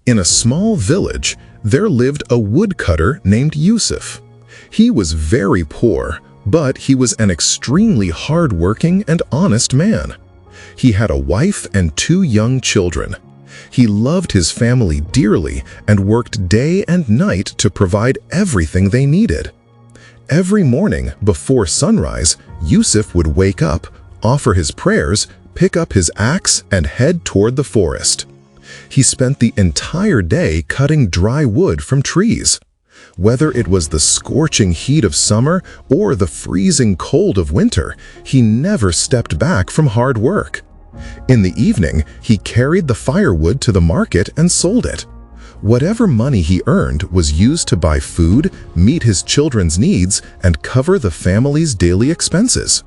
In a small village, there lived a woodcutter named Yusuf. He was very poor, but he was an extremely hard-working and honest man. He had a wife and 2 young children. He loved his family dearly and worked day and night to provide everything they needed. Every morning before sunrise, Yusuf would wake up, offer his prayers, pick up his axe, and head toward the forest. He spent the entire day cutting dry wood from trees. Whether it was the scorching heat of summer or the freezing cold of winter, he never stepped back from hard work. In the evening, he carried the firewood to the market and sold it. Whatever money he earned was used to buy food, meet his children's needs, and cover the family's daily expenses.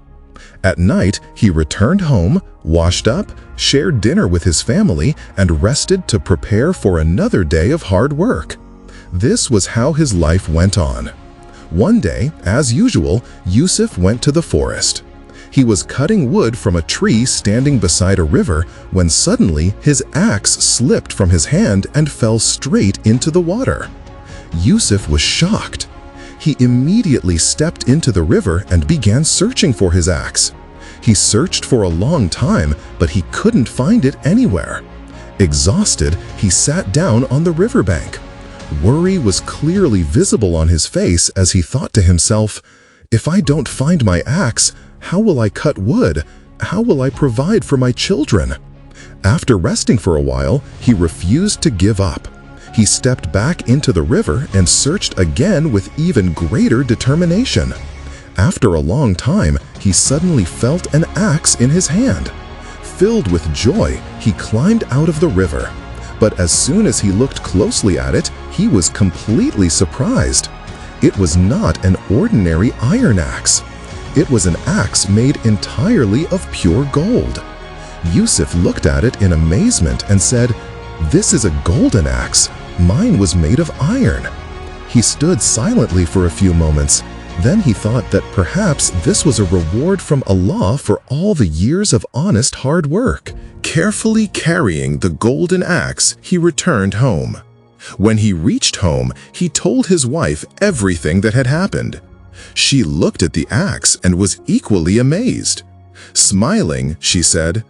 At night, he returned home, washed up, shared dinner with his family, and rested to prepare for another day of hard work. This was how his life went on. One day, as usual, Yusuf went to the forest. He was cutting wood from a tree standing beside a river when suddenly his axe slipped from his hand and fell straight into the water. Yusuf was shocked. He immediately stepped into the river and began searching for his axe. He searched for a long time, but he couldn't find it anywhere. Exhausted, he sat down on the riverbank. Worry was clearly visible on his face as he thought to himself, "If I don't find my axe, how will I cut wood? How will I provide for my children?" After resting for a while, he refused to give up. He stepped back into the river and searched again with even greater determination. After a long time, he suddenly felt an axe in his hand. Filled with joy, he climbed out of the river. But as soon as he looked closely at it, he was completely surprised. It was not an ordinary iron axe. It was an axe made entirely of pure gold. Yusuf looked at it in amazement and said, "This is a golden axe. Mine was made of iron." He stood silently for a few moments. Then he thought that perhaps this was a reward from Allah for all the years of honest hard work. Carefully carrying the golden axe, he returned home. When he reached home, he told his wife everything that had happened. She looked at the axe and was equally amazed. Smiling, she said,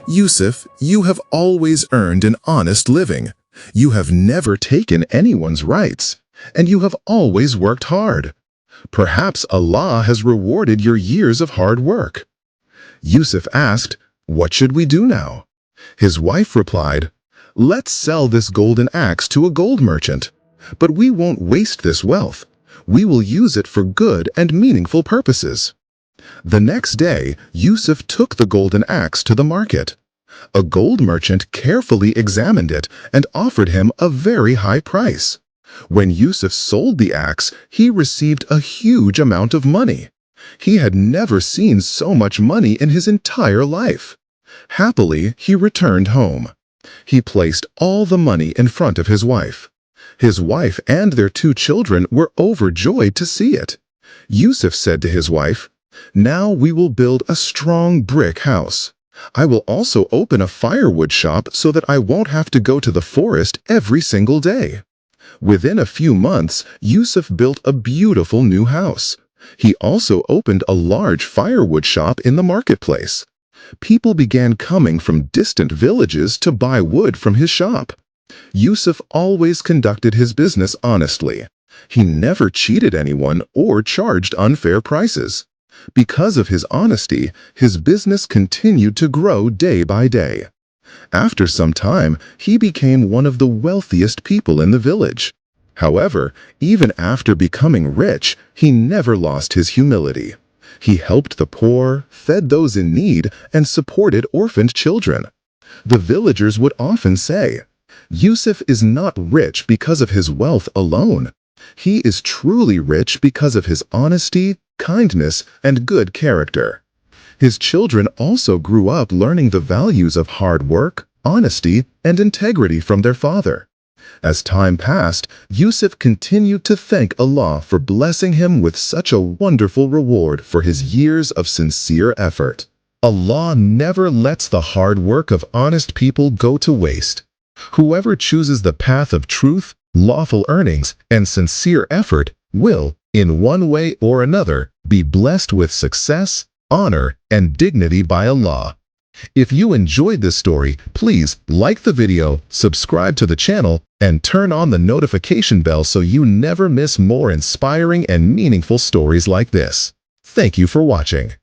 "Yusuf, you have always earned an honest living. You have never taken anyone's rights, and you have always worked hard. Perhaps Allah has rewarded your years of hard work." Yusuf asked, "What should we do now?" His wife replied, "Let's sell this golden axe to a gold merchant. But we won't waste this wealth. We will use it for good and meaningful purposes." The next day, Yusuf took the golden axe to the market. A gold merchant carefully examined it and offered him a very high price. When Yusuf sold the axe, he received a huge amount of money. He had never seen so much money in his entire life. Happily, he returned home. He placed all the money in front of his wife. His wife and their 2 children were overjoyed to see it. Yusuf said to his wife, "Now we will build a strong brick house. I will also open a firewood shop so that I won't have to go to the forest every single day." Within a few months, Yusuf built a beautiful new house. He also opened a large firewood shop in the marketplace. People began coming from distant villages to buy wood from his shop. Yusuf always conducted his business honestly. He never cheated anyone or charged unfair prices. Because of his honesty, his business continued to grow day by day. After some time, he became one of the wealthiest people in the village. However, even after becoming rich, he never lost his humility. He helped the poor, fed those in need, and supported orphaned children. The villagers would often say, "Yusuf is not rich because of his wealth alone. He is truly rich because of his honesty, kindness, and good character." His children also grew up learning the values of hard work, honesty, and integrity from their father. As time passed, Yusuf continued to thank Allah for blessing him with such a wonderful reward for his years of sincere effort. Allah never lets the hard work of honest people go to waste. Whoever chooses the path of truth, lawful earnings, and sincere effort will, in one way or another, be blessed with success, honor, and dignity by Allah. If you enjoyed this story, please like the video, subscribe to the channel, and turn on the notification bell so you never miss more inspiring and meaningful stories like this. Thank you for watching.